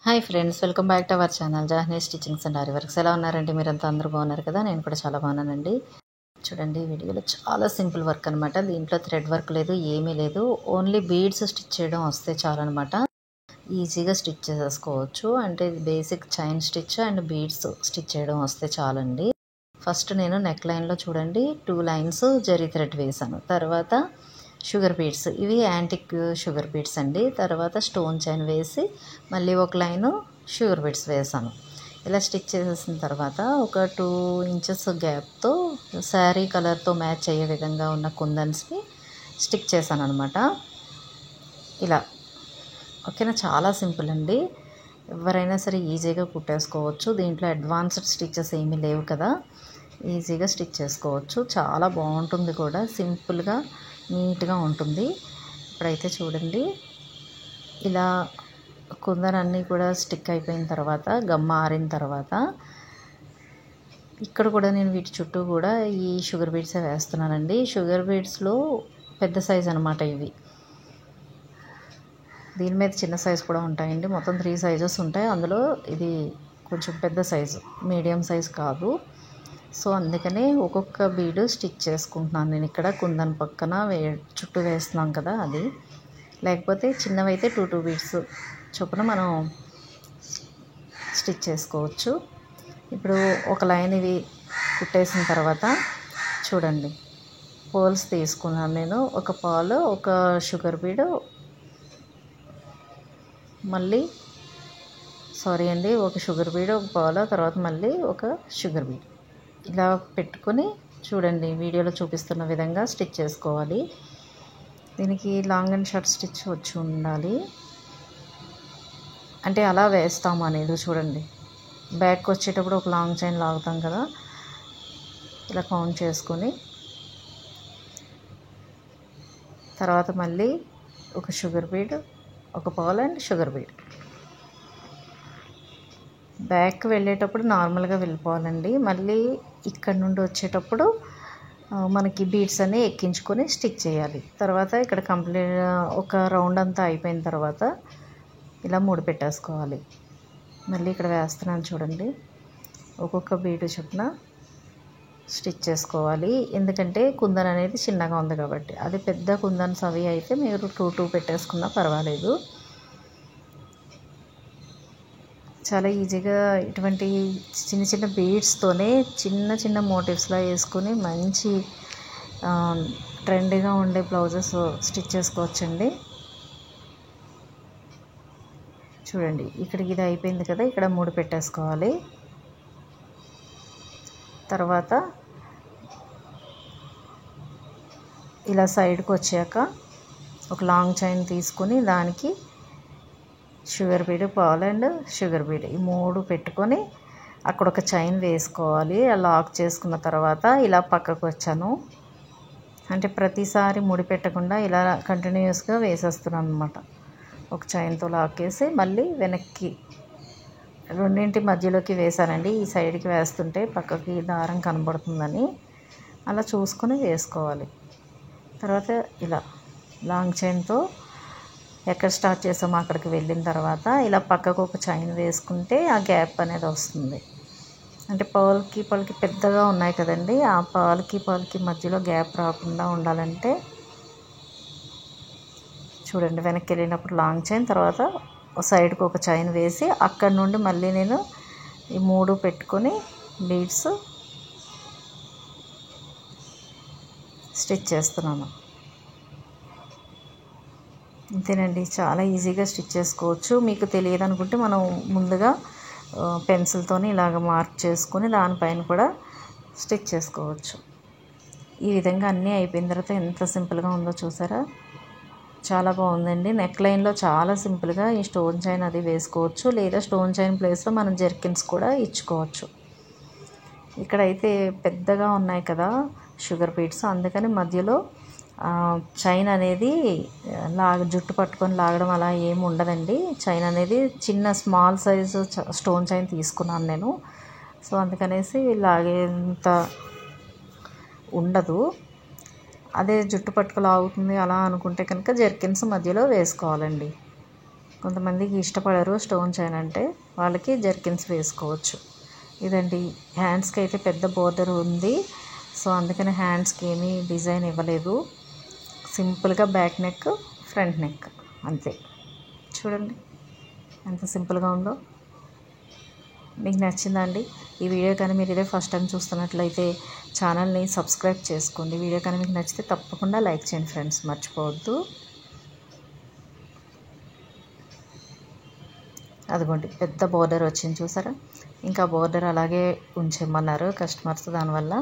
Hi friends, welcome back to our channel Jahni stitchings and aari works. ఎలా ఉన్నారండి? మీరంతా అందరూ బాగున్నారు కదా? నేను కూడా చాలా బాగున్నానండి. చూడండి, ఈ వీడియోలో చాలా సింపుల్ వర్క్ అనమాట. దీంట్లో థ్రెడ్ వర్క్ లేదు, ఏమీ లేదు. ఓన్లీ బీడ్స్ స్టిచ్ చేయడం వస్తే చాలన్నమాట. ఈజీగా స్టిచ్ చేసేసుకోవచ్చు. అంటే basic chain stitch and beads stitch చేయడం వస్తే చాలండి. ఫస్ట్ నేను నెక్ లైన్లో చూడండి 2 లైన్స్ జరీ థ్రెడ్ వేసాను. తర్వాత షుగర్ బీడ్స్, ఇవి యాంటిక్ షుగర్ బీడ్స్ అండి. తర్వాత స్టోన్ చైన్ వేసి మళ్ళీ ఒక లైను షుగర్ బీడ్స్ వేసాను. ఇలా స్టిచ్ చేసేసిన తర్వాత ఒక 2 ఇంచెస్ గ్యాప్తో శారీ కలర్తో మ్యాచ్ అయ్యే విధంగా ఉన్న కుందన్స్ని స్టిక్ చేశాను అనమాట. ఇలా ఓకేనా, చాలా సింపుల్ అండి. ఎవరైనా సరే ఈజీగా కుట్టేసుకోవచ్చు. దీంట్లో అడ్వాన్స్డ్ స్టిచెస్ ఏమీ లేవు కదా, ఈజీగా స్టిచ్ చేసుకోవచ్చు. చాలా బాగుంటుంది కూడా, సింపుల్గా నీట్గా ఉంటుంది. ఇప్పుడైతే చూడండి, ఇలా కుందన్ అన్నీ కూడా స్టిక్ అయిపోయిన తర్వాత, గమ్మ ఆరిన తర్వాత ఇక్కడ కూడా నేను వీటి చుట్టూ కూడా ఈ షుగర్ బీడ్సే వేస్తున్నానండి. షుగర్ బీడ్స్లో పెద్ద సైజ్ అనమాట ఇవి. దీని మీద చిన్న సైజు కూడా ఉంటాయండి. మొత్తం 3 సైజెస్ ఉంటాయి. అందులో ఇది కొంచెం పెద్ద సైజు, మీడియం సైజు కాదు. సో అందుకనే ఒక్కొక్క బీడు స్టిచ్ చేసుకుంటున్నాను నేను. ఇక్కడ కుందన్ పక్కన చుట్టూ వేస్తున్నాం కదా అది. లేకపోతే చిన్నవైతే 2 బీడ్స్ చొప్పున మనం స్టిచ్ చేసుకోవచ్చు. ఇప్పుడు ఒక లైన్ ఇవి కుట్టేసిన తర్వాత చూడండి, పోల్స్ తీసుకున్నాను నేను. ఒక పాలు, ఒక షుగర్ బీడు, మళ్ళీ ఒక షుగర్ బీడ్, ఒక పాలు, తర్వాత మళ్ళీ ఒక షుగర్ బీడ్. ఇలా పెట్టుకొని చూడండి, వీడియోలో చూపిస్తున్న విధంగా స్టిచ్ చేసుకోవాలి. దీనికి లాంగ్ అండ్ షార్ట్ స్టిచ్ వచ్చి ఉండాలి. అంటే అలా వేస్తాము అనేది చూడండి. బ్యాక్ వచ్చేటప్పుడు ఒక లాంగ్ చైన్ లాగుతాం కదా, ఇలా కౌంట్ చేసుకొని తర్వాత మళ్ళీ ఒక షుగర్ బీడ్, ఒక pearl and sugar bead. Back వెళ్ళేటప్పుడు నార్మల్గా వెళ్ళిపోవాలండి. మళ్ళీ ఇక్కడ నుండి వచ్చేటప్పుడు మనకి బీడ్స్ అన్నీ ఎక్కించుకొని స్టిచ్ చేయాలి. తర్వాత ఇక్కడ కంప్లీట్ ఒక రౌండ్ అంతా అయిపోయిన తర్వాత ఇలా ముడి పెట్టేసుకోవాలి. మళ్ళీ ఇక్కడ వేస్తున్నాను చూడండి, ఒక్కొక్క బీడు చొప్పున స్టిచ్ చేసుకోవాలి. ఎందుకంటే కుందన్ అనేది చిన్నగా ఉంది కాబట్టి. అది పెద్ద కుందన్స్ అవి అయితే మీరు 2 పెట్టేసుకున్నా పర్వాలేదు. చాలా ఈజీగా ఇటువంటి చిన్న చిన్న బీడ్స్తోనే చిన్న చిన్న మోటివ్స్లా వేసుకొని మంచి ట్రెండీగా ఉండే బ్లౌజెస్ స్టిచ్ చేసుకోవచ్చండి. చూడండి, ఇక్కడికి ఇది అయిపోయింది కదా, ఇక్కడ 3 పెట్టేసుకోవాలి. తర్వాత ఇలా సైడ్కి వచ్చాక ఒక లాంగ్ చైన్ తీసుకొని దానికి sugar bead, pearl and sugar bead, ఈ 3 పెట్టుకొని అక్కడ ఒక చైన్ వేసుకోవాలి. లాక్ చేసుకున్న తర్వాత ఇలా పక్కకు వచ్చాను. అంటే ప్రతిసారి ముడి పెట్టకుండా ఇలా కంటిన్యూస్గా వేసేస్తున్నాను అనమాట. ఒక చైన్తో లాక్ వేసి మళ్ళీ వెనక్కి రెండింటి మధ్యలోకి వేసానండి. ఈ సైడ్కి వేస్తుంటే పక్కకి దారం కనబడుతుందని అలా చూసుకొని వేసుకోవాలి. తర్వాత ఇలా లాంగ్ చైన్తో ఎక్కడ స్టార్ట్ చేసామో అక్కడికి వెళ్ళిన తర్వాత ఇలా పక్కకు ఒక చైన్ వేసుకుంటే ఆ గ్యాప్ అనేది వస్తుంది. అంటే పాల్కి పెద్దగా ఉన్నాయి కదండి, ఆ పాల్కి మధ్యలో గ్యాప్ రాకుండా ఉండాలంటే చూడండి, వెనక్కి వెళ్ళినప్పుడు లాంగ్ చైన్, తర్వాత సైడ్కి ఒక చైన్ వేసి అక్కడ నుండి మళ్ళీ నేను ఈ 3 పెట్టుకొని బీడ్స్ స్టిచ్ చేస్తున్నాను. అంతేనండి, చాలా ఈజీగా స్టిచ్ చేసుకోవచ్చు. మీకు తెలియదు అనుకుంటే మనం ముందుగా పెన్సిల్తోని ఇలాగ మార్క్ చేసుకొని దానిపైన కూడా స్టిచ్ చేసుకోవచ్చు. ఈ విధంగా అన్నీ అయిపోయిన తర్వాత ఎంత సింపుల్గా ఉందో చూసారా, చాలా బాగుందండి. నెక్ లైన్లో చాలా సింపుల్గా ఈ స్టోన్ చైన్ అది వేసుకోవచ్చు, లేదా స్టోన్ చైన్ ప్లేస్లో మనం జెర్కిన్స్ కూడా ఇచ్చుకోవచ్చు. ఇక్కడైతే పెద్దగా ఉన్నాయి కదా షుగర్ బీడ్స్, అందుకని మధ్యలో చైన్ అనేది జుట్టు పట్టుకొని లాగడం అలా ఏమి ఉండదండి. చైన్ అనేది చిన్న స్మాల్ సైజు స్టోన్ చైన్ తీసుకున్నాను నేను. సో అందుకనేసి లాగేంత ఉండదు. అదే జుట్టు పట్టుకు లాగుతుంది అలా అనుకుంటే కనుక జెర్కిన్స్ మధ్యలో వేసుకోవాలండి. కొంతమందికి ఇష్టపడరు స్టోన్ చైన్ అంటే, వాళ్ళకి జర్కిన్స్ వేసుకోవచ్చు. ఇదండి, హ్యాండ్స్కి అయితే పెద్ద బోర్డర్ ఉంది. సో అందుకని హ్యాండ్స్కి ఏమీ డిజైన్ ఇవ్వలేదు. సింపుల్గా బ్యాక్ నెక్, ఫ్రంట్ నెక్ అంతే. చూడండి ఎంత సింపుల్గా ఉందో. మీకు నచ్చిందా అండి ఈ వీడియో? కానీ మీరు ఇదే ఫస్ట్ టైం చూస్తున్నట్లయితే ఛానల్ని సబ్స్క్రైబ్ చేసుకోండి. వీడియో కానీ మీకు నచ్చితే తప్పకుండా లైక్ చేయండి ఫ్రెండ్స్, మర్చిపోవద్దు. అదిగోండి పెద్ద బోర్డర్ వచ్చింది చూసారా. ఇంకా బోర్డర్ అలాగే ఉంచేయమన్నారు కస్టమర్స్. దానివల్ల